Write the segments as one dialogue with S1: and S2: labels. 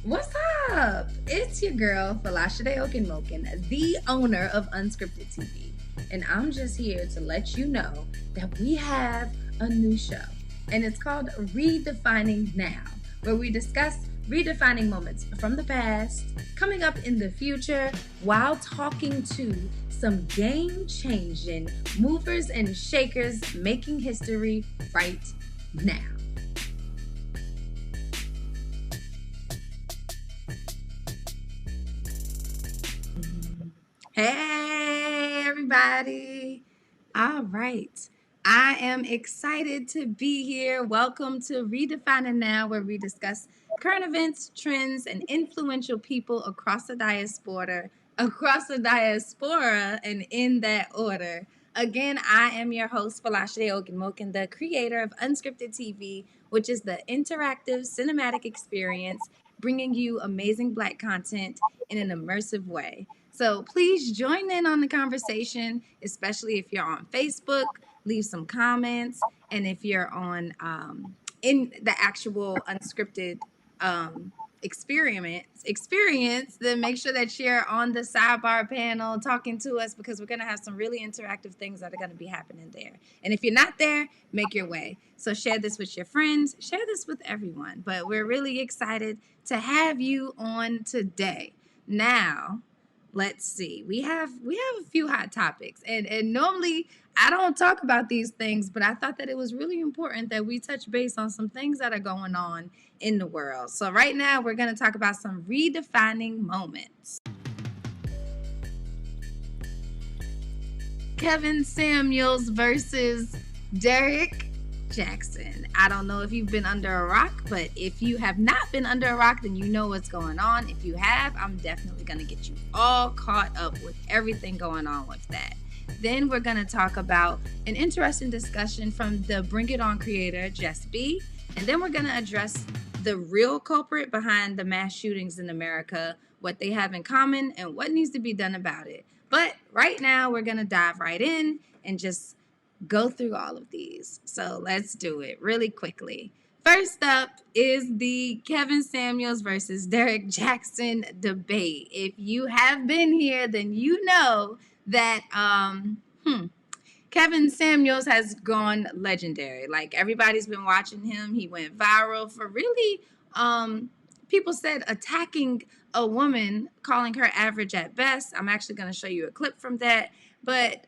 S1: What's up? It's your girl, Folasade Ogunmokun, the owner of Unscripted TV. And I'm just here to let you know that we have a new show. And it's called Redefining Now, where we discuss redefining moments from the past, coming up in the future, while talking to some game-changing movers and shakers making history right now. Hey, everybody. All right. I am excited to be here. Welcome to Redefining Now, where we discuss current events, trends, and influential people across the diaspora, and in that order. Again, I am your host, Folasade Ogunmokun, the creator of Unscripted TV, which is the interactive cinematic experience bringing you amazing Black content in an immersive way. So please join in on the conversation, especially if you're on Facebook. Leave some comments, and if you're on in the actual unscripted experience, then make sure that you're on the sidebar panel talking to us, because we're going to have some really interactive things that are going to be happening there. And if you're not there, make your way. So share this with your friends, share this with everyone. But we're really excited to have you on today. Now, let's see. We have a few hot topics, and normally I don't talk about these things, but I thought that it was really important that we touch base on some things that are going on in the world. So right now we're going to talk about some redefining moments. Kevin Samuels versus Derek Jackson. I don't know if you've been under a rock, but if you have not been under a rock, then you know what's going on. If you have, I'm definitely going to get you all caught up with everything going on with that. Then we're going to talk about an interesting discussion from the Bring It On creator, Jess B. And then we're going to address the real culprit behind the mass shootings in America, what they have in common, and what needs to be done about it. But right now, we're going to dive right in and just go through all of these. So let's do it really quickly. First up is the Kevin Samuels versus Derek Jackson debate. If you have been here, then you know that Kevin Samuels has gone legendary. Like, everybody's been watching him. He went viral for really, people said, attacking a woman, calling her average at best. I'm actually going to show you a clip from that. But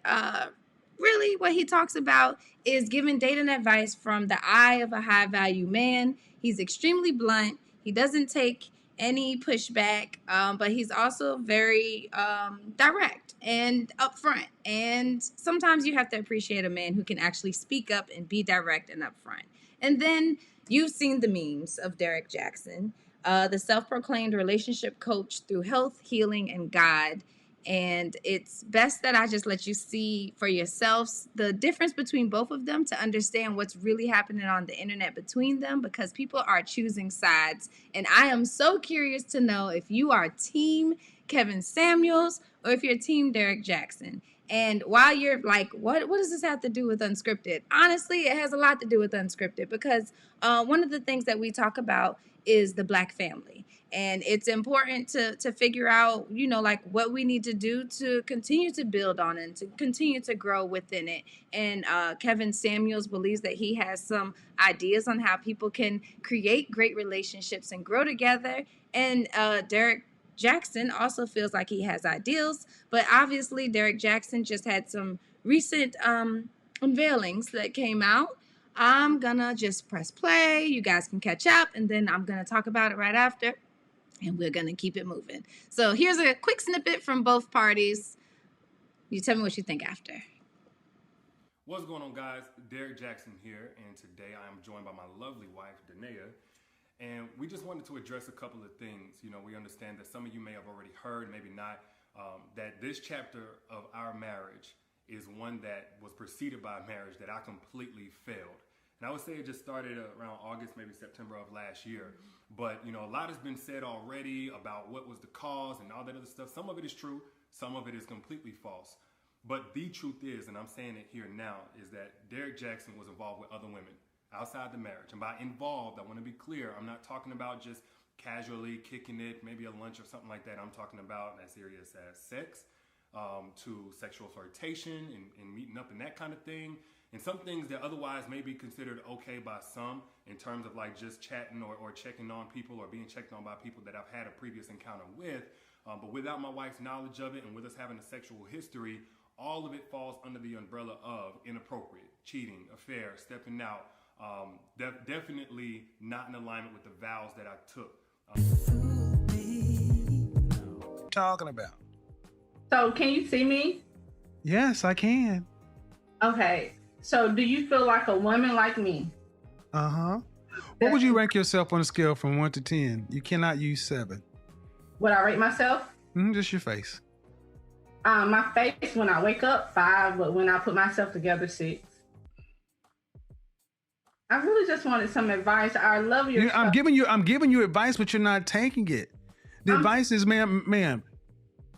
S1: really, what he talks about is giving dating advice from the eye of a high value man. He's extremely blunt. He doesn't take any pushback, but he's also very direct and upfront. And sometimes you have to appreciate a man who can actually speak up and be direct and upfront. And then you've seen the memes of Derek Jackson, the self-proclaimed relationship coach through health, healing, and God. And it's best that I just let you see for yourselves the difference between both of them to understand what's really happening on the internet between them, because people are choosing sides. And I am so curious to know if you are team Kevin Samuels or if you're team Derek Jackson. And while you're like, what does this have to do with Unscripted? Honestly, it has a lot to do with Unscripted, because one of the things that we talk about is the Black family. And it's important to figure out, like, what we need to do to continue to build on and to continue to grow within it. And Kevin Samuels believes that he has some ideas on how people can create great relationships and grow together. And Derek Jackson also feels like he has ideals. But obviously, Derek Jackson just had some recent unveilings that came out. I'm gonna just press play. You guys can catch up, and then I'm gonna talk about it right after, and we're gonna keep it moving. So here's a quick snippet from both parties. You tell me what you think after.
S2: What's going on, guys? Derek Jackson here, and today I am joined by my lovely wife, Danae, and we just wanted to address a couple of things. We understand that some of you may have already heard, maybe not, that this chapter of our marriage is one that was preceded by a marriage that I completely failed. And I would say it just started around August, maybe September of last year. But, a lot has been said already about what was the cause and all that other stuff. Some of it is true. Some of it is completely false. But the truth is, and I'm saying it here now, is that Derek Jackson was involved with other women outside the marriage. And by involved, I want to be clear, I'm not talking about just casually kicking it, maybe a lunch or something like that. I'm talking about as serious as sex, to sexual flirtation and meeting up and that kind of thing. And some things that otherwise may be considered okay by some in terms of like just chatting or checking on people or being checked on by people that I've had a previous encounter with. But without my wife's knowledge of it and with us having a sexual history, all of it falls under the umbrella of inappropriate, cheating, affair, stepping out. Definitely not in alignment with the vows that I took.
S3: Talking about.
S4: So can you see me?
S3: Yes, I can.
S4: Okay. So do you feel like a woman like me?
S3: Uh-huh. What would you rank yourself on a scale from 1 to 10? You cannot use 7.
S4: Would I rate myself?
S3: Just your face.
S4: My face when I wake up, 5, but when I put myself together, 6. I really just wanted some advice. I love your
S3: I'm giving you advice, but you're not taking it. The advice is, ma'am,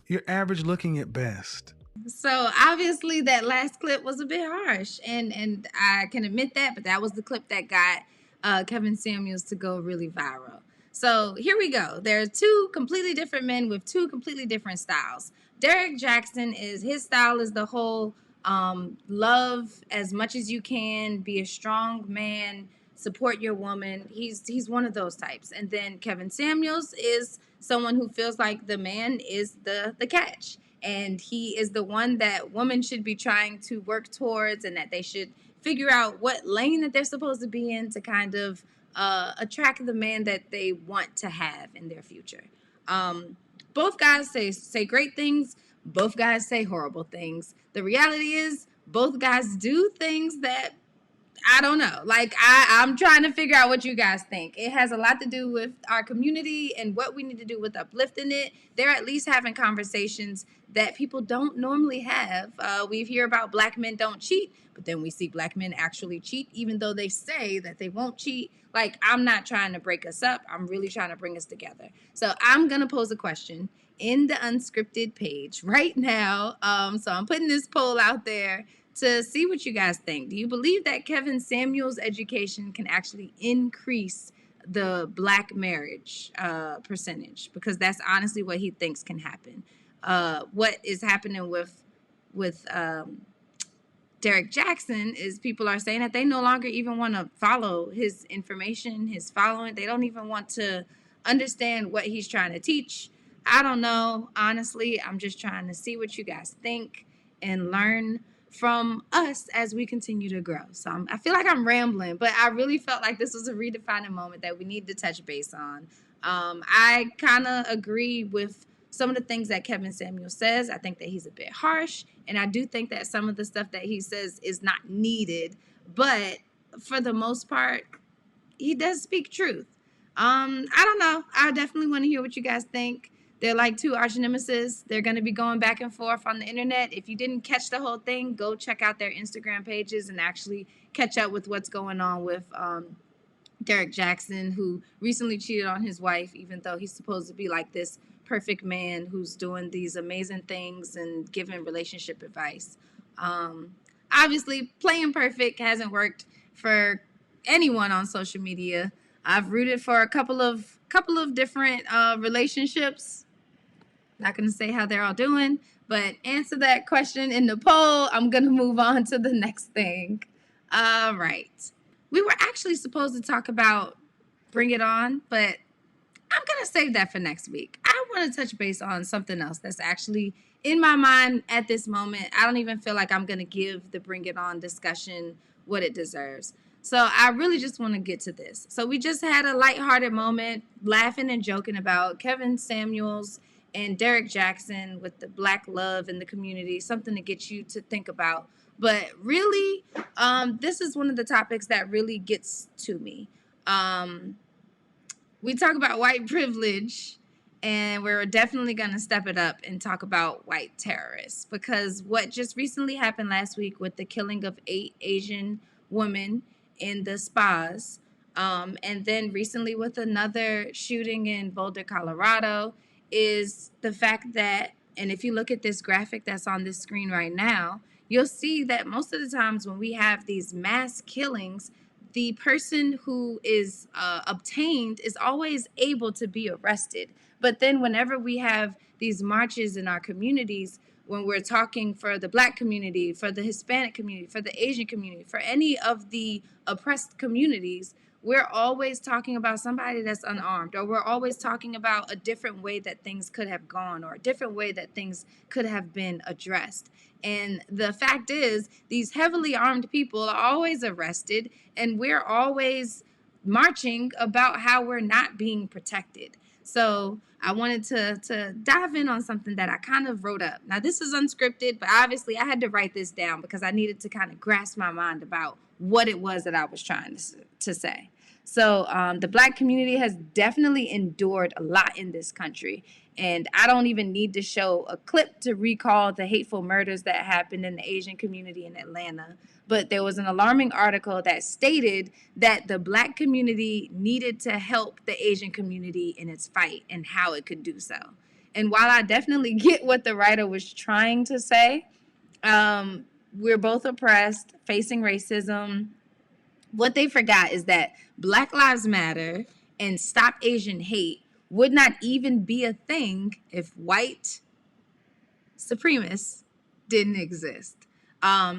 S3: you're average looking at best.
S1: So obviously that last clip was a bit harsh, and I can admit that, but that was the clip that got Kevin Samuels to go really viral. So here we go. There are 2 completely different men with 2 completely different styles. Derek Jackson, his style is the whole love as much as you can, be a strong man, support your woman. He's one of those types. And then Kevin Samuels is someone who feels like the man is the catch. And he is the one that women should be trying to work towards, and that they should figure out what lane that they're supposed to be in to kind of attract the man that they want to have in their future. Both guys say great things. Both guys say horrible things. The reality is both guys do things that I don't know. Like, I'm trying to figure out what you guys think. It has a lot to do with our community and what we need to do with uplifting it. They're at least having conversations that people don't normally have. We hear about black men don't cheat, but then we see black men actually cheat, even though they say that they won't cheat. Like, I'm not trying to break us up. I'm really trying to bring us together. So I'm going to pose a question in the Unscripted page right now. So I'm putting this poll out there to see what you guys think. Do you believe that Kevin Samuels' education can actually increase the black marriage percentage? Because that's honestly what he thinks can happen. What is happening with Derek Jackson is people are saying that they no longer even want to follow his information, his following. They don't even want to understand what he's trying to teach. I don't know. Honestly, I'm just trying to see what you guys think and learn from us as we continue to grow. So I feel like I'm rambling, but I really felt like this was a redefining moment that we need to touch base on. I kind of agree with some of the things that Kevin Samuel says. I think that he's a bit harsh, and I do think that some of the stuff that he says is not needed, but for the most part, he does speak truth. I don't know. I definitely want to hear what you guys think. They're like 2 arch nemesis. They're going to be going back and forth on the internet. If you didn't catch the whole thing, go check out their Instagram pages and actually catch up with what's going on with Derek Jackson, who recently cheated on his wife, even though he's supposed to be like this perfect man who's doing these amazing things and giving relationship advice. Obviously, playing perfect hasn't worked for anyone on social media. I've rooted for a couple of different relationships. Not going to say how they're all doing, but answer that question in the poll. I'm going to move on to the next thing. All right. We were actually supposed to talk about Bring It On, but I'm going to save that for next week. I want to touch base on something else that's actually in my mind at this moment. I don't even feel like I'm going to give the Bring It On discussion what it deserves. So I really just want to get to this. So we just had a lighthearted moment, laughing and joking about Kevin Samuels and Derek Jackson with the black love in the community, something to get you to think about. But really, this is one of the topics that really gets to me. We talk about white privilege, and we're definitely going to step it up and talk about white terrorists, because what just recently happened last week with the killing of 8 Asian women in the spas, and then recently with another shooting in Boulder, Colorado, is the fact that, and if you look at this graphic that's on this screen right now, you'll see that most of the times when we have these mass killings, the person who is obtained is always able to be arrested. But then whenever we have these marches in our communities, when we're talking for the Black community, for the Hispanic community, for the Asian community, for any of the oppressed communities, we're always talking about somebody that's unarmed, or we're always talking about a different way that things could have gone, or a different way that things could have been addressed. And the fact is, these heavily armed people are always arrested, and we're always marching about how we're not being protected. So I wanted to dive in on something that I kind of wrote up. Now, this is unscripted, but obviously I had to write this down because I needed to kind of grasp my mind about what it was that I was trying to say. So the Black community has definitely endured a lot in this country. And I don't even need to show a clip to recall the hateful murders that happened in the Asian community in Atlanta. But there was an alarming article that stated that the Black community needed to help the Asian community in its fight and how it could do so. And while I definitely get what the writer was trying to say, we're both oppressed, facing racism. What they forgot is that Black Lives Matter and Stop Asian Hate would not even be a thing if white supremacists didn't exist.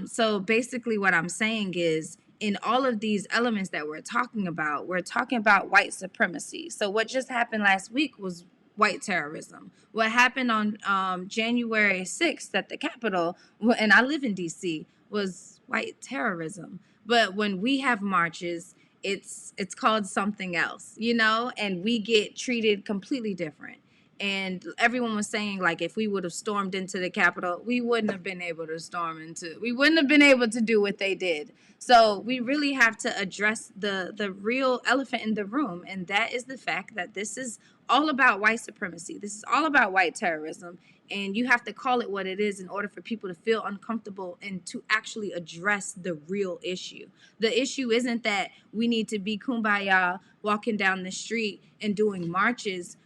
S1: So basically what I'm saying is, in all of these elements that we're talking about white supremacy. So what just happened last week was white terrorism. What happened on January 6th at the Capitol, and I live in DC, was white terrorism. But when we have marches, it's called something else, you know, and we get treated completely different. And everyone was saying, like, if we would have stormed into the Capitol, we wouldn't have been able to do what they did. So we really have to address the real elephant in the room, and that is the fact that this is all about white supremacy. This is all about white terrorism, and you have to call it what it is in order for people to feel uncomfortable and to actually address the real issue. The issue isn't that we need to be kumbaya walking down the street and doing marches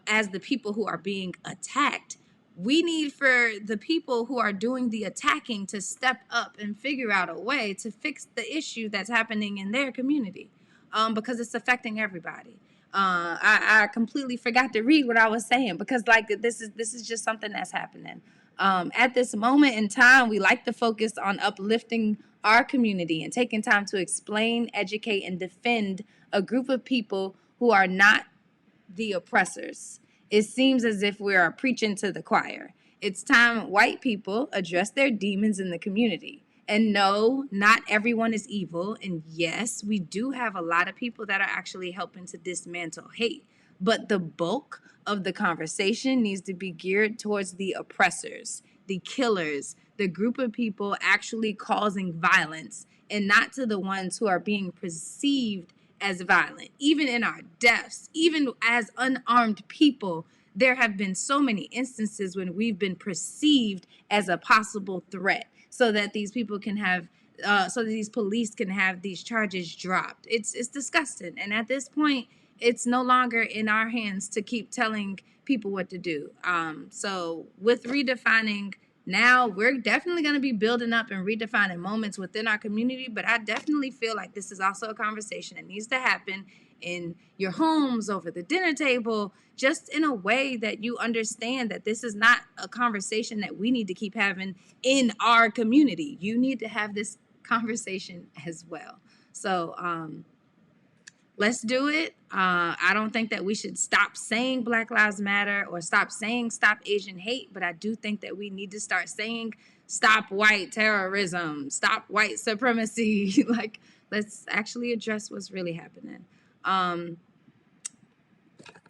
S1: as the people who are being attacked. We need for the people who are doing the attacking to step up and figure out a way to fix the issue that's happening in their community, because it's affecting everybody. I completely forgot to read what I was saying because, like, this is just something that's happening. At this moment in time, we like to focus on uplifting our community and taking time to explain, educate, and defend a group of people who are not the oppressors. It seems as if we are preaching to the choir. It's time white people address their demons in the community. And no, not everyone is evil. And yes, we do have a lot of people that are actually helping to dismantle hate. But the bulk of the conversation needs to be geared towards the oppressors, the killers, the group of people actually causing violence, and not to the ones who are being perceived as violent. Even in our deaths, even as unarmed people, there have been so many instances when we've been perceived as a possible threat, so that these people can have so that these police can have these charges dropped. It's disgusting. And at this point, it's no longer in our hands to keep telling people what to do. So with redefining now, we're definitely going to be building up and redefining moments within our community, but I definitely feel like this is also a conversation that needs to happen in your homes, over the dinner table, just in a way that you understand that this is not a conversation that we need to keep having in our community. You need to have this conversation as well. So let's do it. I don't think that we should stop saying Black Lives Matter or stop saying Stop Asian Hate, but I do think that we need to start saying stop white terrorism, stop white supremacy. Like, let's actually address what's really happening.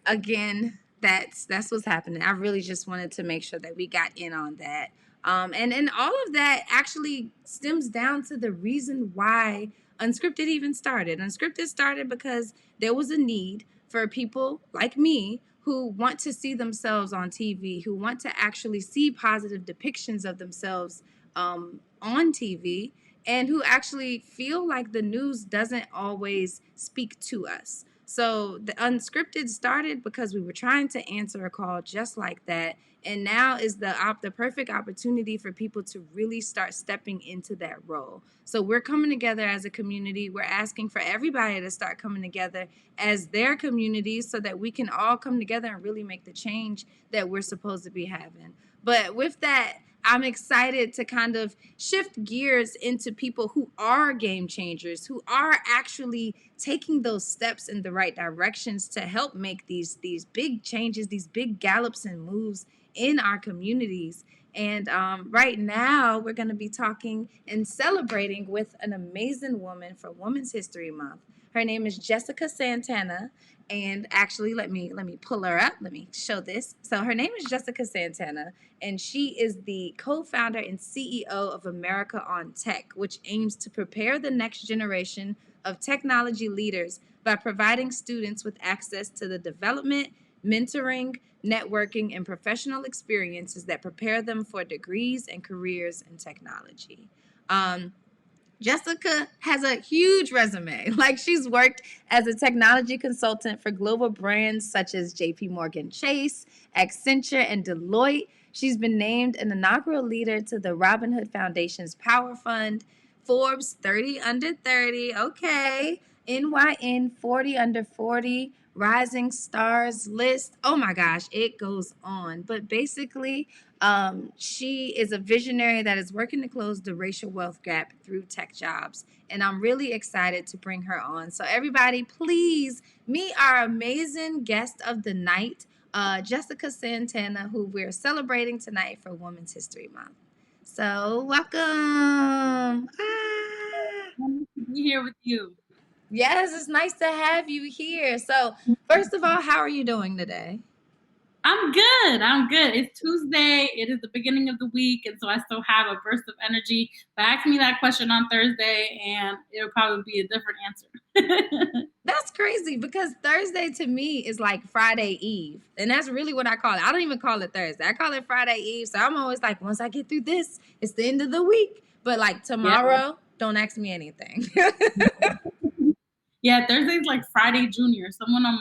S1: Again, that's what's happening. I really just wanted to make sure that we got in on that. And all of that actually stems down to the reason why Unscripted even started. Unscripted started because there was a need for people like me who want to see themselves on TV, who want to actually see positive depictions of themselves on TV, and who actually feel like the news doesn't always speak to us. So the Unscripted started because we were trying to answer a call just like that, And now is the perfect opportunity for people to really start stepping into that role. So we're coming together as a community. We're asking for everybody to start coming together as their communities so that we can all come together and really make the change that we're supposed to be having. But with that, I'm excited to kind of shift gears into people who are game changers, who are actually taking those steps in the right directions to help make these big changes, these big gallops and moves in our communities. And right now, we're going to be talking and celebrating with an amazing woman for Women's History Month. Her name is Jessica Santana. And actually, let me pull her up. Let me show this. So her name is Jessica Santana, and she is the co-founder and CEO of America on Tech, which aims to prepare the next generation of technology leaders by providing students with access to the development, mentoring, networking, and professional experiences that prepare them for degrees and careers in technology. Jessica has a huge resume. Like, she's worked as a technology consultant for global brands such as JP Morgan Chase, Accenture, and Deloitte. She's been named an inaugural leader to the Robinhood Foundation's Power Fund, Forbes 30 Under 30, okay, NYN 40 Under 40, Rising Stars list. Oh my gosh, it goes on. But basically, she is a visionary that is working to close the racial wealth gap through tech jobs. And I'm really excited to bring her on. So, everybody, please meet our amazing guest of the night, Jessica Santana, who we're celebrating tonight for Women's History Month. So, welcome.
S5: To be here with you.
S1: Yes, it's nice to have you here. So, first of all, how are you doing today?
S5: I'm good. It's Tuesday. It is the beginning of the week, and so I still have a burst of energy. But ask me that question on Thursday, and it'll probably be a different answer.
S1: That's crazy because Thursday to me is like Friday Eve. And that's really what I call it. I don't even call it Thursday. I call it Friday Eve. So I'm always like, once I get through this, it's the end of the week. But like tomorrow, don't ask me anything.
S5: Yeah, Thursday's like Friday Junior. Someone on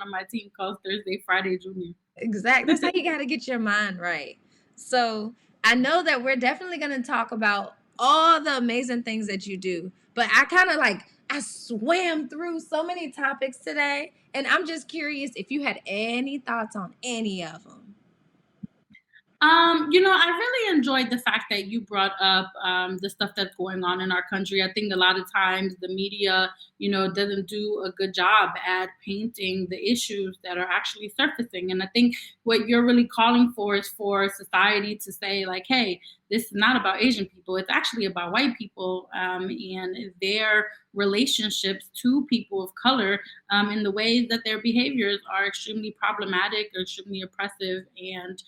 S5: my team calls Thursday Friday Junior.
S1: Exactly. That's how you got to get your mind right. So I know that we're definitely going to talk about all the amazing things that you do. But I swam through so many topics today. And I'm just curious if you had any thoughts on any of them.
S5: I really enjoyed the fact that you brought up the stuff that's going on in our country. I think a lot of times the media, doesn't do a good job at painting the issues that are actually surfacing. And I think what you're really calling for is for society to say, like, hey, this is not about Asian people. It's actually about white people and their relationships to people of color in the ways that their behaviors are extremely problematic or extremely oppressive and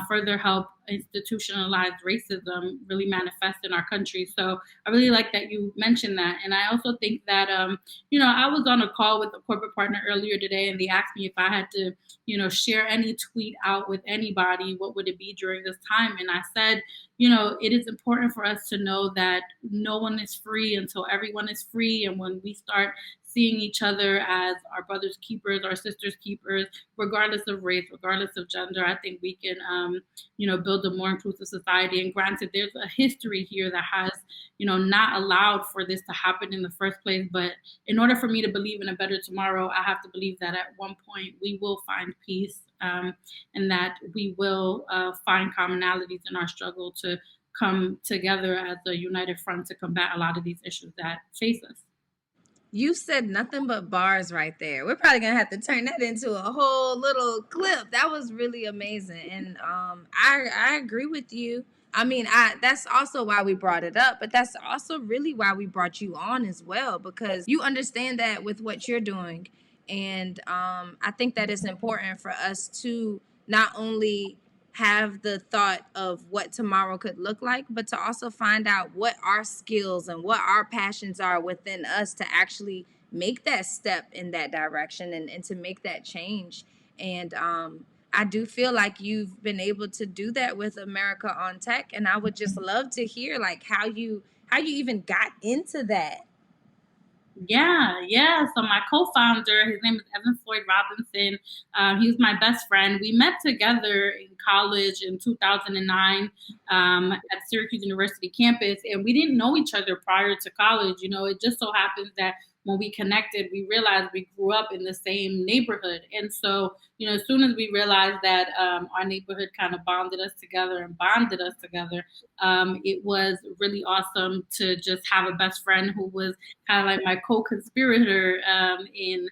S5: further help institutionalized racism really manifest in our country. So I really like that you mentioned that. And I also think that, I was on a call with a corporate partner earlier today, and they asked me if I had to, share any tweet out with anybody, what would it be during this time? And I said, it is important for us to know that no one is free until everyone is free. And when we start seeing each other as our brothers' keepers, our sisters' keepers, regardless of race, regardless of gender, I think we can, build a more inclusive society. And granted, there's a history here that has, not allowed for this to happen in the first place. But in order for me to believe in a better tomorrow, I have to believe that at one point we will find peace and that we will find commonalities in our struggle to come together as a united front to combat a lot of these issues that face us.
S1: You said nothing but bars right there. We're probably gonna have to turn that into a whole little clip. That was really amazing, and I agree with you. I mean, that's also why we brought it up, but that's also really why we brought you on as well, because you understand that with what you're doing, and I think that it's important for us to not only have the thought of what tomorrow could look like, but to also find out what our skills and what our passions are within us to actually make that step in that direction and to make that change. And I do feel like you've been able to do that with America on Tech, and I would just love to hear like how you even got into that.
S5: Yeah. So my co-founder, his name is Evan Floyd Robinson. He was my best friend. We met together in college in 2009 at Syracuse University campus, and we didn't know each other prior to college. It just so happens that when we connected, we realized we grew up in the same neighborhood. And so, as soon as we realized that our neighborhood kind of bonded us together and bonded us together, it was really awesome to just have a best friend who was kind of like my co-conspirator in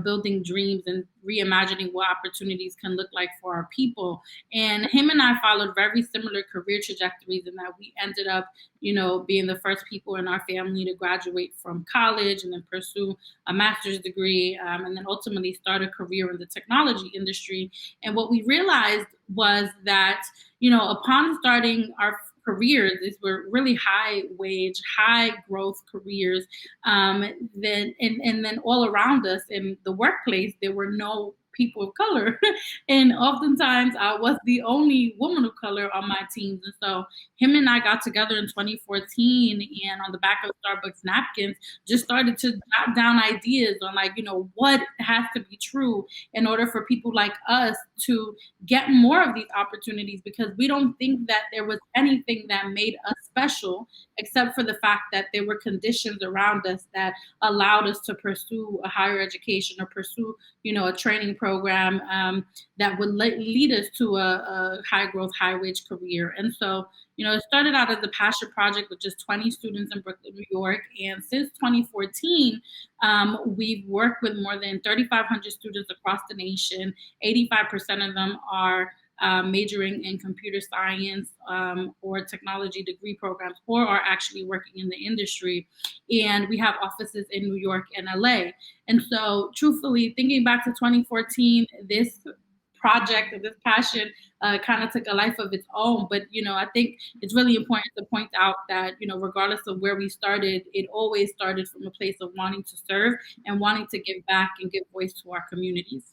S5: building dreams and reimagining what opportunities can look like for our people. And him and I followed very similar career trajectories in that we ended up being the first people in our family to graduate from college and then pursue a master's degree, and then ultimately start a career in the technology industry. And what we realized was that upon starting our careers, these were really high wage, high growth careers. Then all around us in the workplace, there were no people of color. And oftentimes I was the only woman of color on my teams. And so him and I got together in 2014, and on the back of Starbucks napkins, just started to jot down ideas on what has to be true in order for people like us to get more of these opportunities, because we don't think that there was anything that made us special except for the fact that there were conditions around us that allowed us to pursue a higher education or pursue a training program that would lead us to a high growth, high wage career. And so it started out as a passion project with just 20 students in Brooklyn, New York. And since 2014, we've worked with more than 3,500 students across the nation. 85% of them are majoring in computer science or technology degree programs, or are actually working in the industry. And we have offices in New York and LA. And so truthfully, thinking back to 2014, this project or this passion kind of took a life of its own. But, I think it's really important to point out that, regardless of where we started, it always started from a place of wanting to serve and wanting to give back and give voice to our communities.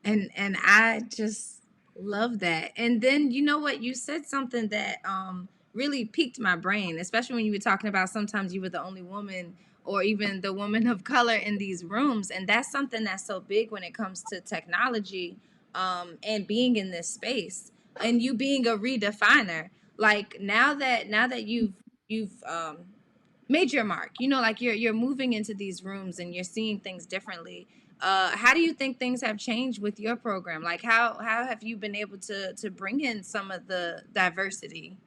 S1: And I just love that. And then you know what, you said something that really piqued my brain, especially when you were talking about sometimes you were the only woman or even the woman of color in these rooms. And that's something that's so big when it comes to technology, and being in this space, and you being a redefiner. Like now that you've made your mark, like you're moving into these rooms and you're seeing things differently. How do you think things have changed with your program? Like how have you been able to bring in some of the diversity?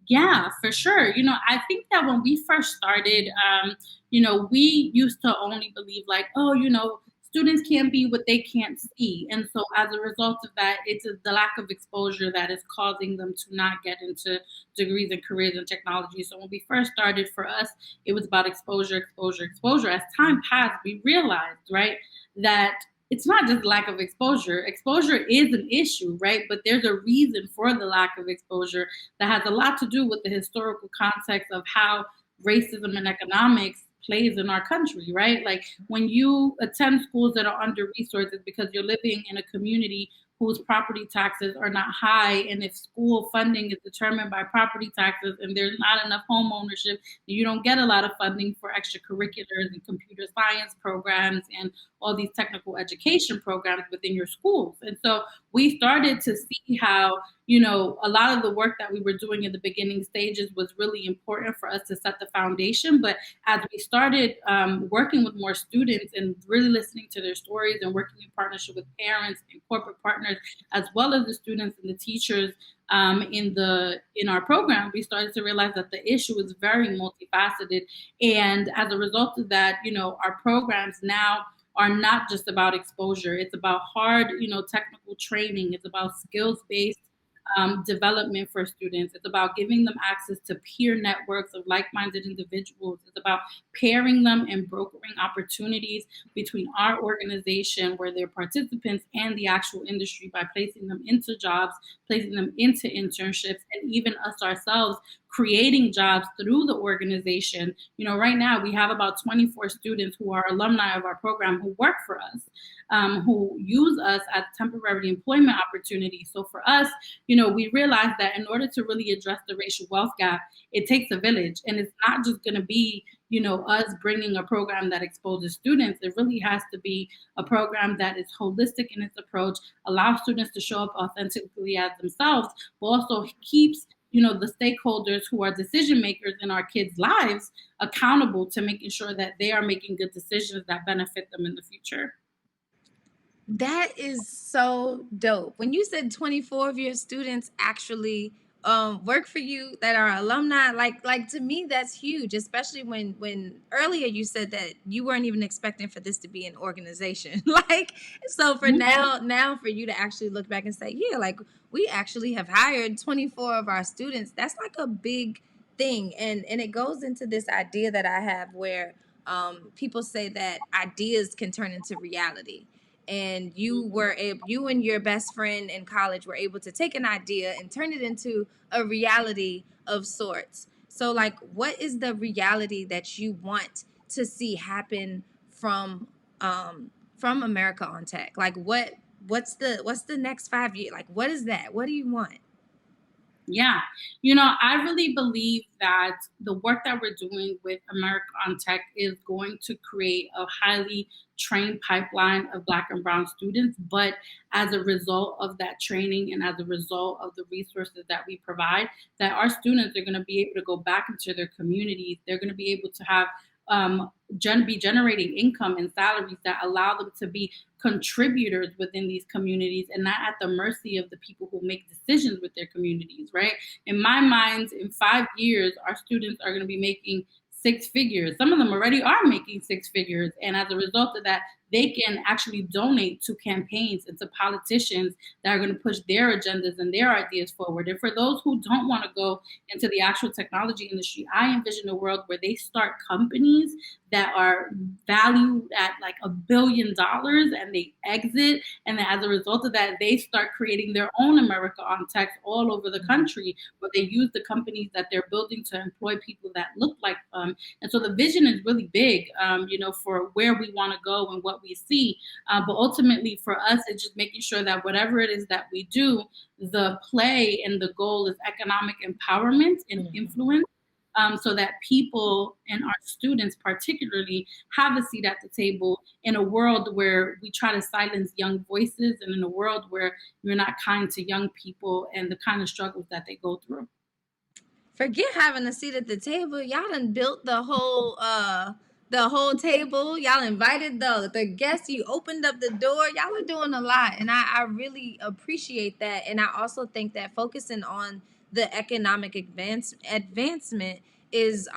S5: Yeah, for sure. I think that when we first started, we used to only believe like, oh, students can't be what they can't see. And so as a result of that, it's the lack of exposure that is causing them to not get into degrees and careers in technology. So when we first started, for us, it was about exposure, exposure, exposure. As time passed, we realized, right, that it's not just lack of exposure. Exposure is an issue, right? But there's a reason for the lack of exposure that has a lot to do with the historical context of how racism and economics plays in our country, right? Like when you attend schools that are under resources because you're living in a community whose property taxes are not high, and if school funding is determined by property taxes and there's not enough home ownership, you don't get a lot of funding for extracurriculars and computer science programs and all these technical education programs within your schools. And so we started to see how a lot of the work that we were doing in the beginning stages was really important for us to set the foundation. But as we started working with more students and really listening to their stories and working in partnership with parents and corporate partners, as well as the students and the teachers in our program, we started to realize that the issue is very multifaceted. And as a result of that, our programs now are not just about exposure. It's about hard, technical training. It's about skills-based development for students. It's about giving them access to peer networks of like-minded individuals. It's about pairing them and brokering opportunities between our organization, where they're participants, and the actual industry by placing them into jobs, placing them into internships, and even us ourselves creating jobs through the organization. Right now we have about 24 students who are alumni of our program who work for us, who use us as temporary employment opportunities. So for us, we realize that in order to really address the racial wealth gap, it takes a village. And it's not just going to be, us bringing a program that exposes students. It really has to be a program that is holistic in its approach, allows students to show up authentically as themselves, but also keeps the stakeholders who are decision makers in our kids' lives accountable to making sure that they are making good decisions that benefit them in the future.
S1: That is so dope. When you said 24 of your students actually work for you that are alumni, like to me that's huge, especially when earlier you said that you weren't even expecting for this to be an organization. Like, so for now for you to actually look back and say, yeah, like we actually have hired 24 of our students, that's like a big thing. And it goes into this idea that I have where people say that ideas can turn into reality, and you and your best friend in college were able to take an idea and turn it into a reality of sorts. So like, what is the reality that you want to see happen from America on Tech? Like what's the next 5 years? Like, what is that? What do you want?
S5: Yeah, I really believe that the work that we're doing with America on Tech is going to create a highly trained pipeline of Black and Brown students. But as a result of that training and as a result of the resources that we provide, that our students are going to be able to go back into their communities. They're going to be able to have be generating income and salaries that allow them to be contributors within these communities and not at the mercy of the people who make decisions with their communities, right? In my mind, in 5 years, our students are going to be making 6 figures. Some of them already are making 6 figures. And as a result of that, they can actually donate to campaigns and to politicians that are going to push their agendas and their ideas forward. And for those who don't want to go into the actual technology industry, I envision a world where they start companies that are valued at like $1 billion and they exit. And then as a result of that, they start creating their own America on Tech all over the country, where they use the companies that they're building to employ people that look like them. And so the vision is really big, for where we want to go and what we see. But ultimately for us, it's just making sure that whatever it is that we do, the play and the goal is economic empowerment and influence. So that people and our students particularly have a seat at the table in a world where we try to silence young voices, and in a world where we're not kind to young people and the kind of struggles that they go through.
S1: Forget having a seat at the table. Y'all done built the whole table. Y'all invited the guests. You opened up the door. Y'all are doing a lot. And I really appreciate that. And I also think that focusing on the economic advancement is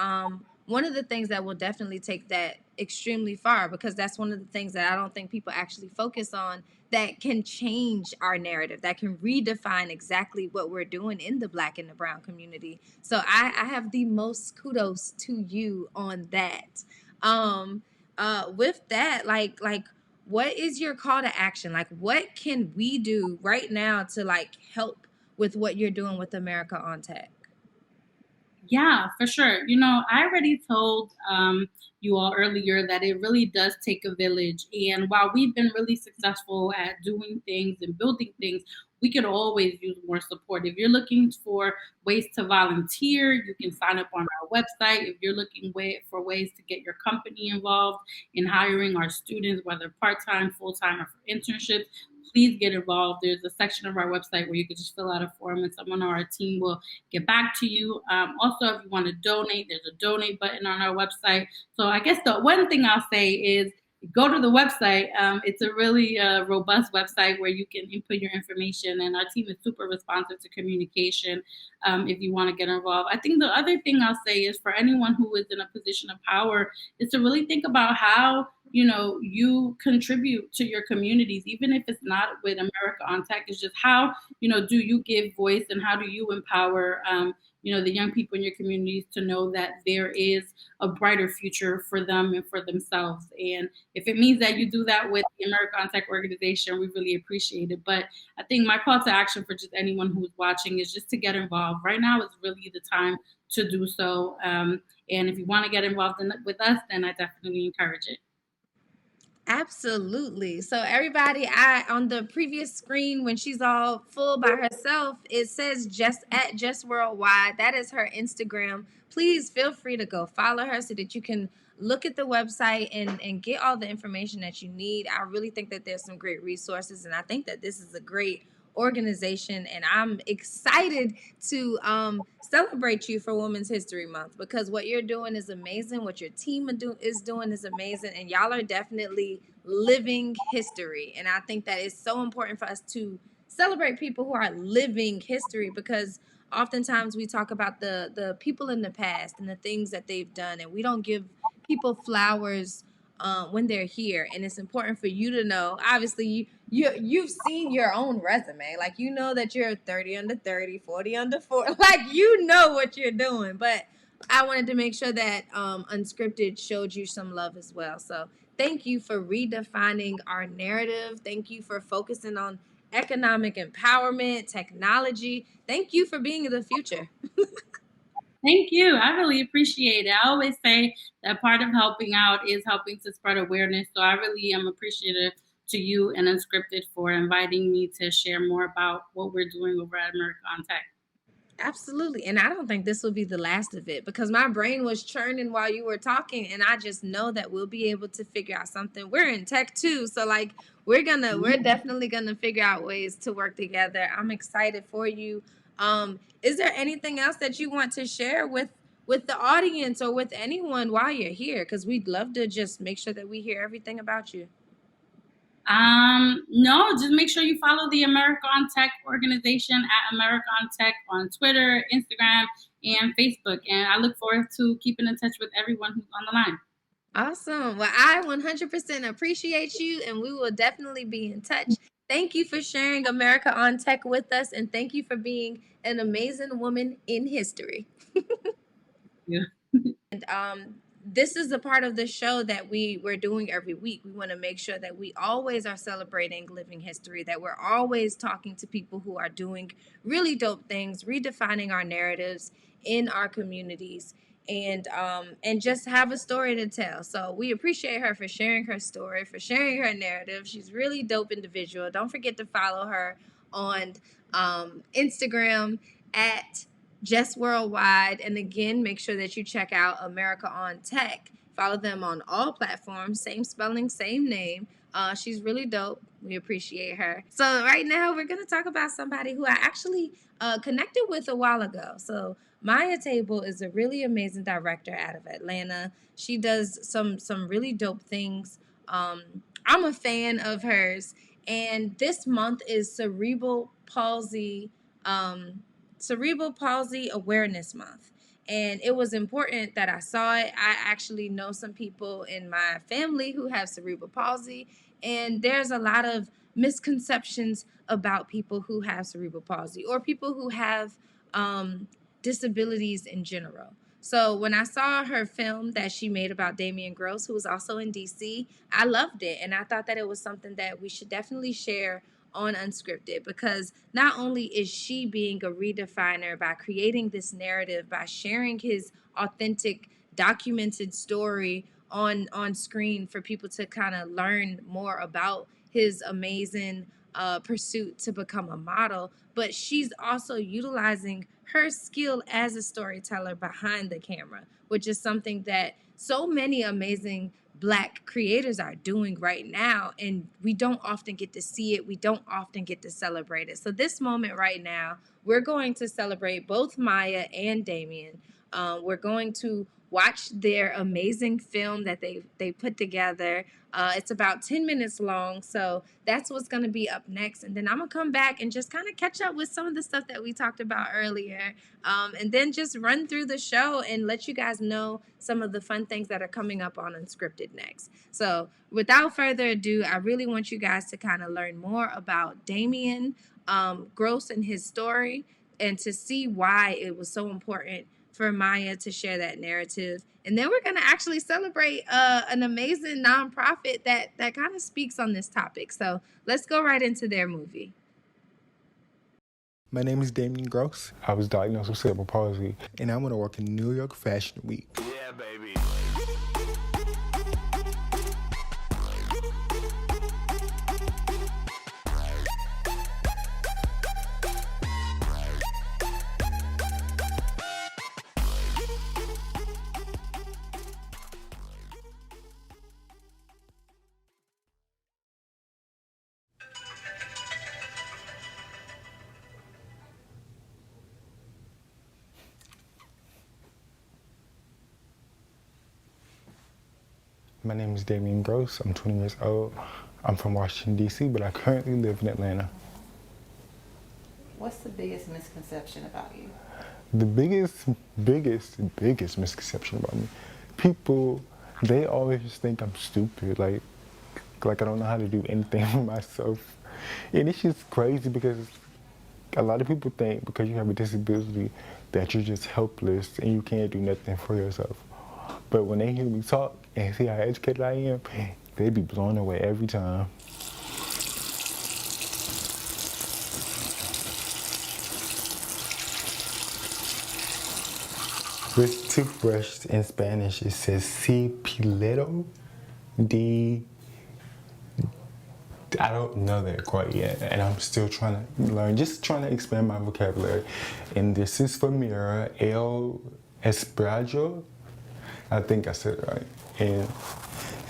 S1: one of the things that will definitely take that extremely far, because that's one of the things that I don't think people actually focus on, that can change our narrative, that can redefine exactly what we're doing in the Black and the Brown community. So I have the most kudos to you on that. With that, like what is your call to action? Like, what can we do right now to like help with what you're doing with America on Tech?
S5: Yeah, for sure. I already told you all earlier that it really does take a village. And while we've been really successful at doing things and building things, we could always use more support. If you're looking for ways to volunteer, you can sign up on our website. If you're looking for ways to get your company involved in hiring our students, whether part-time, full-time, or for internships, please get involved. There's a section of our website where you can just fill out a form and someone on our team will get back to you. Also, if you want to donate, there's a donate button on our website. So I guess the one thing I'll say is go to the website. It's a really robust website where you can input your information, and our team is super responsive to communication if you want to get involved. I think the other thing I'll say is for anyone who is in a position of power is to really think about how you contribute to your communities, even if it's not with America on Tech. It's just how, do you give voice, and how do you empower, the young people in your communities to know that there is a brighter future for them and for themselves. And if it means that you do that with the America on Tech organization, we really appreciate it. But I think my call to action for just anyone who's watching is just to get involved. Right now is really the time to do so. And if you want to get involved with us, then I definitely encourage it.
S1: Absolutely. So everybody, I on the previous screen when she's all full by herself, it says just worldwide. That is her Instagram. Please feel free to go follow her so that you can look at the website and get all the information that you need. I really think that there's some great resources, and I think that this is a great organization, and I'm excited to celebrate you for Women's History Month, because what you're doing is amazing. What your team is doing is amazing, and y'all are definitely living history. And I think that it's so important for us to celebrate people who are living history, because oftentimes we talk about the people in the past and the things that they've done, and we don't give people flowers when they're here. And it's important for you to know, obviously you've seen your own resume, like you know that you're 30 under 30, 40 under 40, like you know what you're doing. But I wanted to make sure that Unscripted showed you some love as well. So thank you for redefining our narrative. Thank you for focusing on economic empowerment, technology. Thank you for being in the future.
S5: Thank you. I really appreciate it. I always say that part of helping out is helping to spread awareness. So I really am appreciative to you and Unscripted for inviting me to share more about what we're doing over at America on Tech.
S1: Absolutely. And I don't think this will be the last of it, because my brain was churning while you were talking, and I just know that we'll be able to figure out something. We're in tech too, so like we're definitely gonna figure out ways to work together. I'm excited for you. Is there anything else that you want to share with the audience or with anyone while you're here? Because we'd love to just make sure that we hear everything about you.
S5: No, just make sure you follow the America on Tech organization at America on Tech on Twitter, Instagram, and Facebook. And I look forward to keeping in touch with everyone who's on the line.
S1: Awesome. Well, I 100% appreciate you, and we will definitely be in touch. Thank you for sharing America on Tech with us, and thank you for being an amazing woman in history.
S5: Yeah.
S1: And this is the part of the show that we're doing every week. We want to make sure that we always are celebrating living history, that we're always talking to people who are doing really dope things, redefining our narratives in our communities, and just have a story to tell. So we appreciate her for sharing her story, for sharing her narrative. She's really dope individual. Don't forget to follow her on Instagram at Just Worldwide. And again, make sure that you check out America on Tech. Follow them on all platforms. Same spelling, same name. She's really dope. We appreciate her. So right now we're going to talk about somebody who I actually connected with a while ago. So Maya Table is a really amazing director out of Atlanta. She does some really dope things. I'm a fan of hers. And this month is Cerebral Palsy Awareness Month. And it was important that I saw it. I actually know some people in my family who have cerebral palsy, and there's a lot of misconceptions about people who have cerebral palsy or people who have disabilities in general. So when I saw her film that she made about Damian Gross, who was also in DC, I loved it. And I thought that it was something that we should definitely share on Unscripted, because not only is she being a redefiner by creating this narrative, by sharing his authentic documented story on screen for people to kind of learn more about his amazing pursuit to become a model, but she's also utilizing her skill as a storyteller behind the camera, which is something that so many amazing Black creators are doing right now, and we don't often get to see it. We don't often get to celebrate it. So this moment right now, we're going to celebrate both Maya and Damien. We're going to watch their amazing film that they put together. It's about 10 minutes long, so that's what's going to be up next. And then I'm going to come back and just kind of catch up with some of the stuff that we talked about earlier, and then just run through the show and let you guys know some of the fun things that are coming up on Unscripted next. So without further ado, I really want you guys to kind of learn more about Damien Gross and his story, and to see why it was so important for Maya to share that narrative. And then we're going to actually celebrate an amazing nonprofit that kind of speaks on this topic. So let's go right into their movie.
S6: My name is Damien Gross. I was diagnosed with cerebral palsy, and I want to work in New York Fashion Week.
S7: Yeah, baby.
S6: My name is Damien Gross. I'm 20 years old. I'm from Washington, D.C., but I currently live in Atlanta.
S8: What's the biggest misconception about you?
S6: The biggest misconception about me, people, they always just think I'm stupid, like I don't know how to do anything for myself. And it's just crazy because a lot of people think because you have a disability that you're just helpless and you can't do nothing for yourself. But when they hear me talk and see how educated I am, they be blown away every time. With toothbrush in Spanish, it says cepillero de... I don't know that quite yet, and I'm still trying to learn, just trying to expand my vocabulary. And this is for mirror, el espejo. I think I said it right. And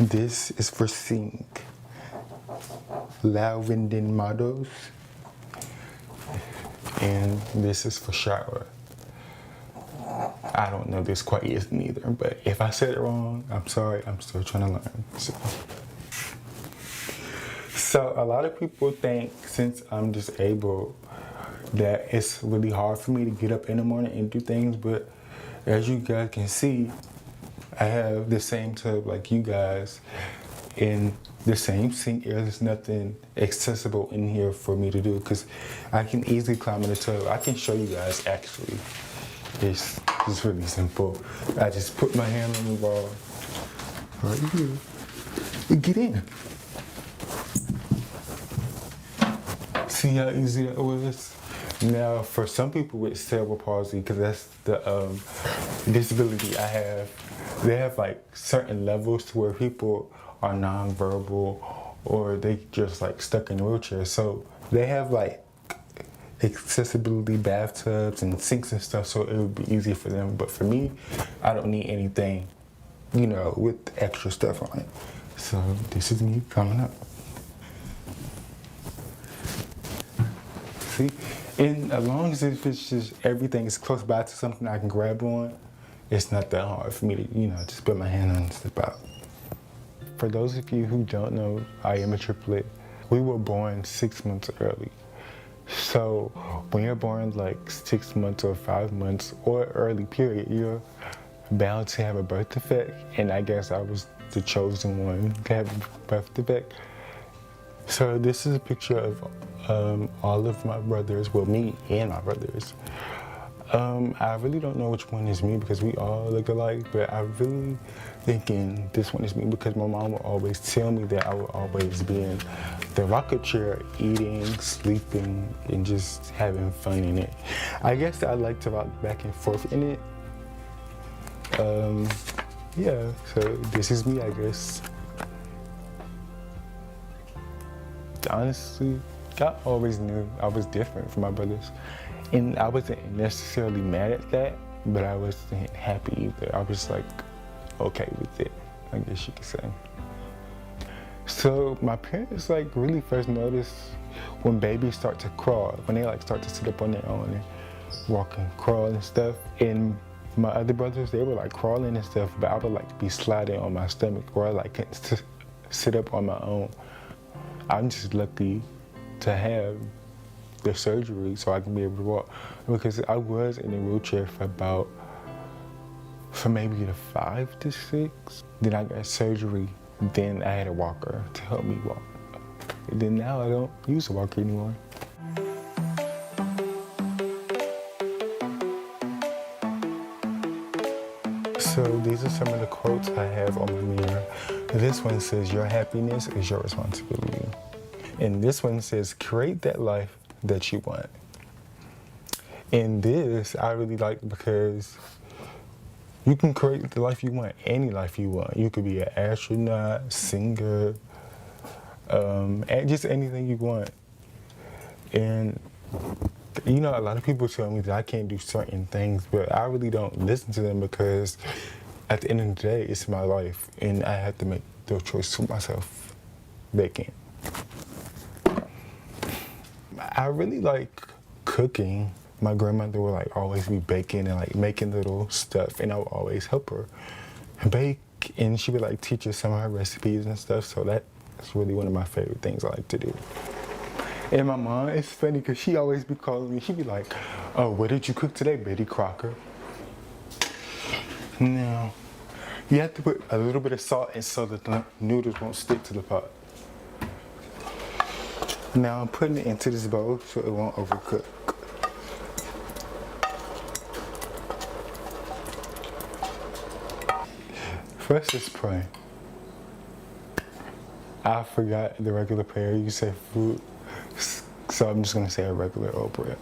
S6: this is for sink, la vendemados. And this is for shower. I don't know this quite yet neither, but if I said it wrong, I'm sorry, I'm still trying to learn. So a lot of people think since I'm disabled that it's really hard for me to get up in the morning and do things, but as you guys can see, I have the same tub like you guys in the same sink area. There's nothing accessible in here for me to do because I can easily climb in the tub. I can show you guys actually. It's really simple. I just put my hand on the wall right here and get in. See how easy that was? Now, for some people with cerebral palsy, because that's the disability I have, they have like certain levels to where people are nonverbal or they just like stuck in a wheelchair. So they have like accessibility bathtubs and sinks and stuff, so it would be easier for them. But for me, I don't need anything, you know, with extra stuff on it. So this is me coming up. See? And as long as it's just everything is close by to something I can grab on, it's not that hard for me to, you know, just put my hand on and step out. For those of you who don't know, I am a triplet. We were born 6 months early. So when you're born like 6 months or 5 months or early period, you're bound to have a birth defect. And I guess I was the chosen one to have a birth defect. So this is a picture of all of my brothers, well, me and my brothers. I really don't know which one is me because we all look alike, but I'm really thinking this one is me because my mom would always tell me that I would always be in the rocket chair, eating, sleeping, and just having fun in it. I guess I like to rock back and forth in it. Yeah, so this is me, I guess. Honestly, I always knew I was different from my brothers. And I wasn't necessarily mad at that, but I wasn't happy either. I was like, okay with it, I guess you could say. So my parents like really first noticed when babies start to crawl, when they like start to sit up on their own and walk and crawl and stuff. And My other brothers, they were like crawling and stuff, but I would like be sliding on my stomach, or I like couldn't sit up on my own. I'm just lucky to have the surgery so I can be able to walk, because I was in a wheelchair for maybe the 5 to 6. Then I got surgery, then I had a walker to help me walk. And then now I don't use a walker anymore. So these are some of the quotes I have on my mirror. This one says, your happiness is your responsibility. And this one says, create that life that you want. And this I really like because you can create the life you want, any life you want. You could be an astronaut, singer, and just anything you want. And you know, a lot of people tell me that I can't do certain things, but I really don't listen to them because at the end of the day, it's my life, and I have to make those choices for myself. They can't. I really like cooking. My grandmother would like always be baking and like making little stuff, and I would always help her bake, and she would like teach us some of her recipes and stuff. So that's really one of my favorite things I like to do. And my mom, it's funny because she always be calling me. She'd be like, oh, what did you cook today, Betty Crocker? Now, you have to put a little bit of salt in so that the noodles won't stick to the pot. Now I'm putting it into this bowl so it won't overcook. First, let's pray. I forgot the regular prayer. You say food. So I'm just gonna say a regular old prayer.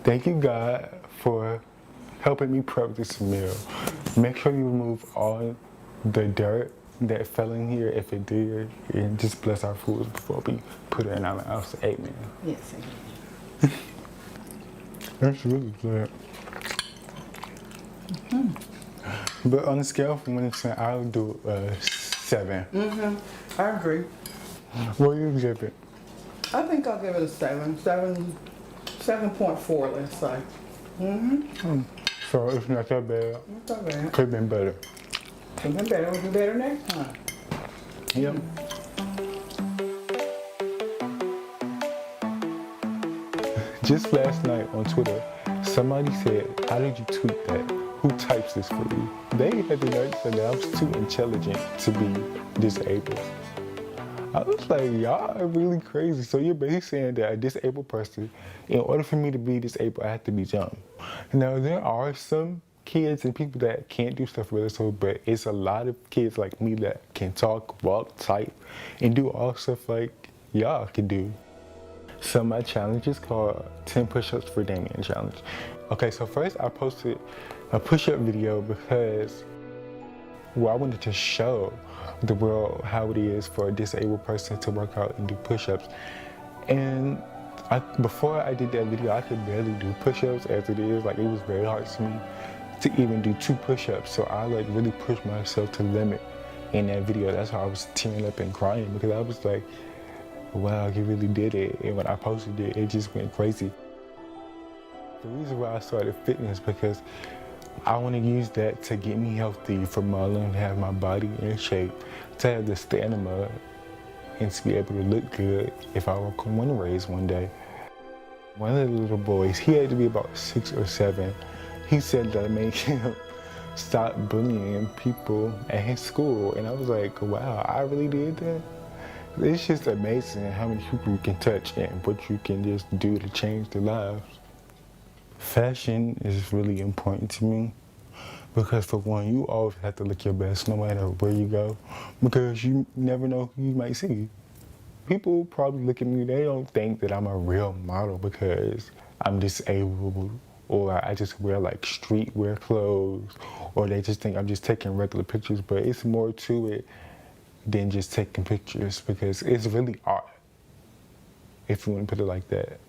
S6: Thank you, God, for helping me prep this meal. Make sure you remove all the dirt that fell in here, if it did, and just bless our food before we put it in our mouths. Amen.
S8: Yes, amen.
S6: That's really good. But on a scale from 1 to 10, I'll do 7.
S7: I agree.
S6: What do you give it?
S7: I think I'll give it a 7.4, let's say.
S6: So it's not that bad.
S7: Not that bad.
S6: Could have been better.
S7: Could have been better. We'll do better next time.
S6: Yep. Just last night on Twitter, somebody said, how did you tweet that? Who types this for you? They had the nerve to say that I was too intelligent to be disabled. I was like, y'all are really crazy. So you're basically saying that a disabled person, in order for me to be disabled, I have to be dumb. Now, there are some kids and people that can't do stuff really so, but it's a lot of kids like me that can talk, walk, type, and do all stuff like y'all can do. So my challenge is called 10 push-ups for Damien challenge. Okay, so first I posted a push-up video because, well, I wanted to show the world how it is for a disabled person to work out and do push-ups. And before I did that video, I could barely do push-ups as it is. Like, it was very hard to me to even do 2 push-ups. So I like really pushed myself to limit in that video. That's why I was tearing up and crying, because I was like, wow, you really did it. And when I posted it, it just went crazy. The reason why I started fitness because I want to use that to get me healthy, for Marlon to have my body in shape, to have the stamina, and to be able to look good if I were to win a race one day. One of the little boys, he had to be about 6 or 7. He said that I made him stop bullying people at his school. And I was like, wow, I really did that? It's just amazing how many people you can touch and what you can just do to change their lives. Fashion is really important to me because, for one, you always have to look your best no matter where you go, because you never know who you might see. People probably look at me, they don't think that I'm a real model because I'm disabled, or I just wear like streetwear clothes, or they just think I'm just taking regular pictures, but it's more to it than just taking pictures, because it's really art, if you want to put it like that.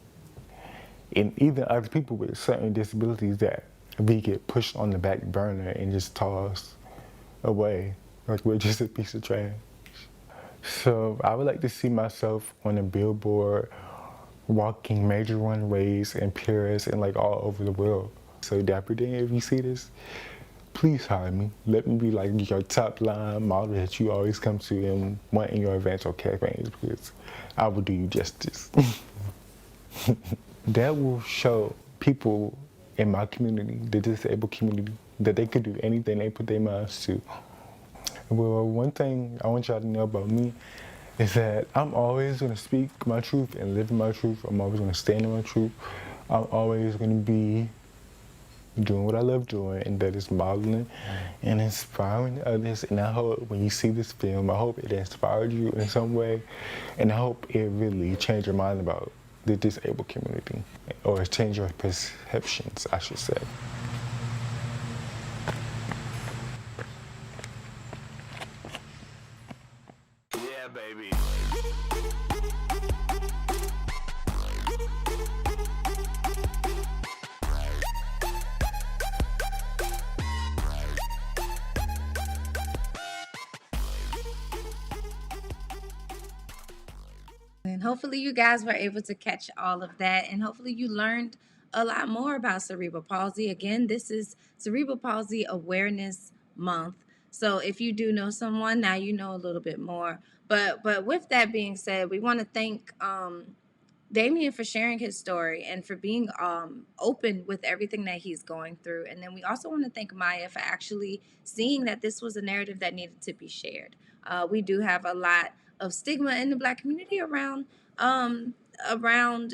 S6: And even other people with certain disabilities that we get pushed on the back burner and just tossed away like we're just a piece of trash. So I would like to see myself on a billboard, walking major runways in Paris and like all over the world. So Dapper Dan, if you see this, please hire me. Let me be like your top line model that you always come to and want in your events or campaigns, because I will do you justice. That will show people in my community, the disabled community, that they could do anything they put their minds to. Well, one thing I want y'all to know about me is that I'm always going to speak my truth and live my truth. I'm always going to stand in my truth. I'm always going to be doing what I love doing, and that is modeling and inspiring others. And I hope when you see this film, I hope it inspired you in some way, and I hope it really changed your mind about the disabled community, or change your perceptions, I should say.
S9: Yeah, baby.
S1: And hopefully you guys were able to catch all of that. And hopefully you learned a lot more about cerebral palsy. Again, this is Cerebral Palsy Awareness Month. So if you do know someone, now you know a little bit more. But with that being said, we want to thank Damien for sharing his story and for being open with everything that he's going through. And then we also want to thank Maya for actually seeing that this was a narrative that needed to be shared. We do have a lot of stigma in the Black community around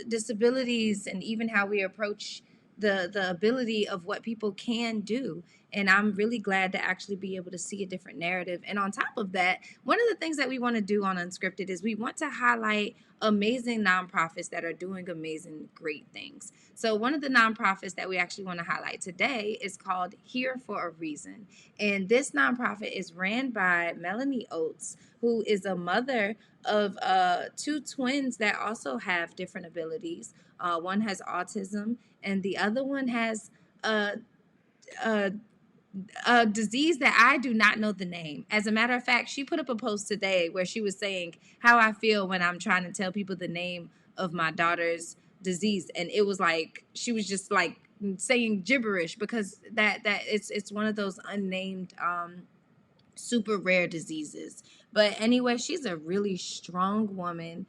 S1: disabilities and even how we approach the ability of what people can do. And I'm really glad to actually be able to see a different narrative. And on top of that, one of the things that we want to do on Unscripted is we want to highlight amazing nonprofits that are doing amazing, great things. So one of the nonprofits that we actually want to highlight today is called Here for a Reason. And this nonprofit is ran by Melanie Oates, who is a mother of two twins that also have different abilities. One has autism, and the other one has a disease that I do not know the name. As a matter of fact, she put up a post today where she was saying how I feel when I'm trying to tell people the name of my daughter's disease, and it was like she was just like saying gibberish, because that it's one of those unnamed super rare diseases. But anyway, she's a really strong woman.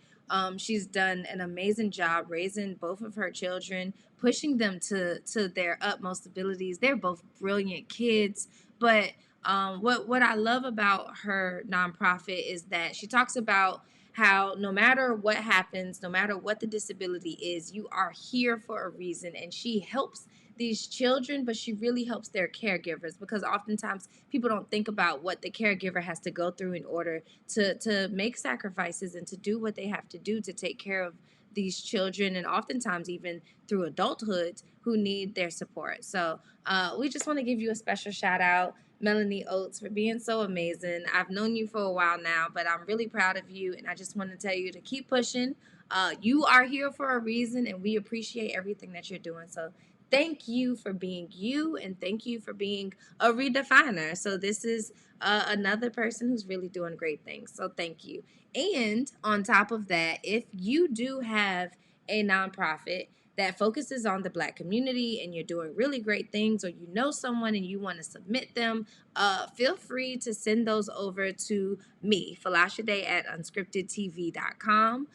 S1: She's done an amazing job raising both of her children, pushing them to their utmost abilities. They're both brilliant kids. But what I love about her nonprofit is that she talks about how no matter what happens, no matter what the disability is, you are here for a reason. And she helps these children, but she really helps their caregivers, because oftentimes people don't think about what the caregiver has to go through in order to make sacrifices and to do what they have to do to take care of these children, and oftentimes even through adulthood, who need their support. So we just want to give you a special shout out, Melanie Oates, for being so amazing. I've known you for a while now, but I'm really proud of you, and I just want to tell you to keep pushing. You are here for a reason, and we appreciate everything that you're doing. So thank you for being you, and thank you for being a redefiner. So this is another person who's really doing great things. So thank you. And on top of that, if you do have a nonprofit that focuses on the Black community and you're doing really great things, or you know someone and you want to submit them, feel free to send those over to me, Folasade at unscriptedtv.com.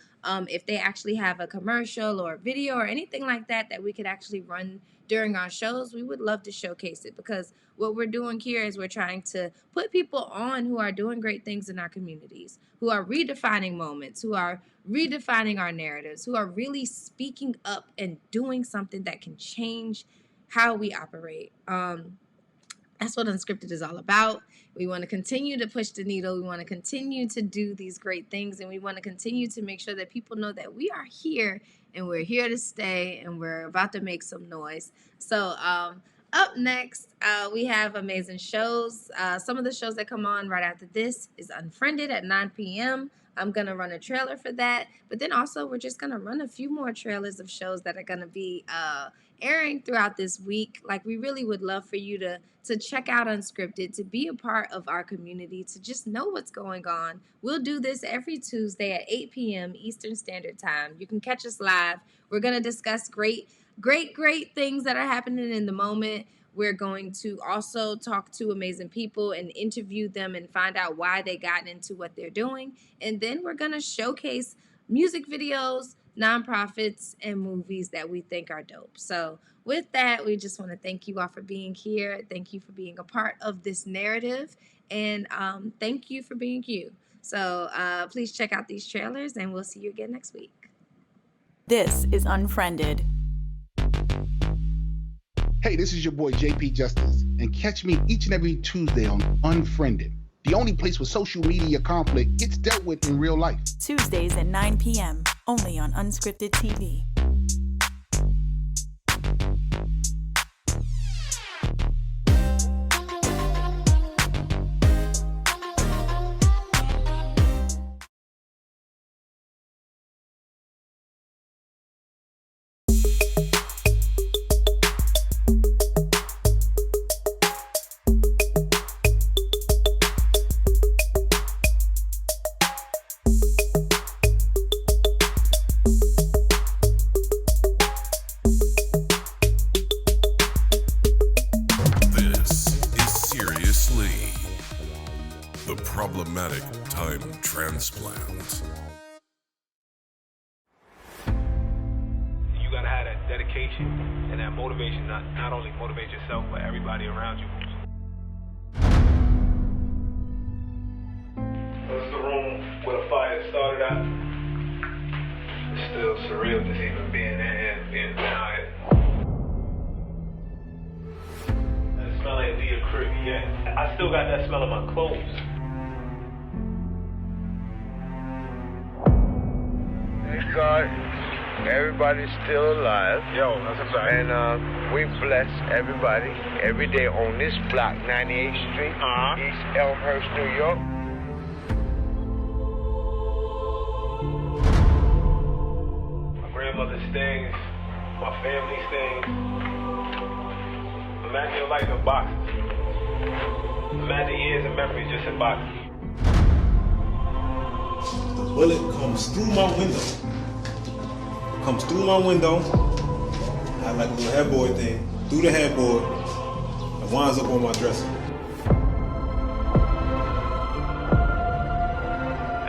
S1: If they actually have a commercial or a video or anything like that that we could actually run during our shows, we would love to showcase it, because what we're doing here is we're trying to put people on who are doing great things in our communities, who are redefining moments, who are redefining our narratives, who are really speaking up and doing something that can change how we operate. That's what Unscripted is all about. We want to continue to push the needle. We want to continue to do these great things. And we want to continue to make sure that people know that we are here and we're here to stay and we're about to make some noise. So up next, we have amazing shows. Some of the shows that come on right after this is Unfriended at 9 p.m. I'm going to run a trailer for that. But then also we're just going to run a few more trailers of shows that are going to be airing throughout this week. Like, we really would love for you to check out Unscripted, to be a part of our community, to just know what's going on. We'll do this every Tuesday at 8 p.m. Eastern Standard Time. You can catch us live. We're going to discuss great things that are happening in the moment. We're going to also talk to amazing people and interview them and find out why they got into what they're doing. And then we're going to showcase music videos, nonprofits, and movies that we think are dope. So with that, we just want to thank you all for being here. Thank you for being a part of this narrative. And thank you for being you. So please check out these trailers, and we'll see you again next week.
S10: This is Unfriended.
S11: Hey, this is your boy JP Justice, and catch me each and every Tuesday on Unfriended, the only place where social media conflict gets dealt with in real life.
S10: Tuesdays at 9 p.m., only on Unscripted TV.
S12: Problematic time transplant.
S13: You gotta have that dedication and that motivation, not only motivate yourself, but everybody around you. This is the room where the fire started at. It's still surreal just even being there and being behind it. That smell ain't leave a crib yet. I still got that smell of my clothes.
S9: Thank God, everybody's still alive.
S13: Yo, that's a fact.
S9: And we bless everybody every day on this block, 98th Street, East Elmhurst, New York.
S13: My grandmother's things, my family's things. Imagine your life in boxes. Imagine years of memories just in boxes.
S14: The bullet comes through my window. Comes through my window. I like a little headboard thing. Through the headboard. And winds up on my dresser.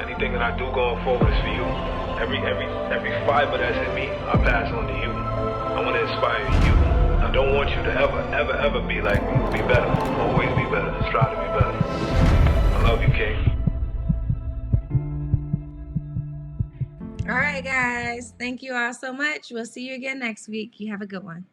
S13: Anything that I do going forward is for you. Every fiber that's in me, I pass on to you. I want to inspire you. I don't want you to ever be like me. Be better. Always be better. Strive to be better. I love you, King.
S1: All right, guys. Thank you all so much. We'll see you again next week. You have a good one.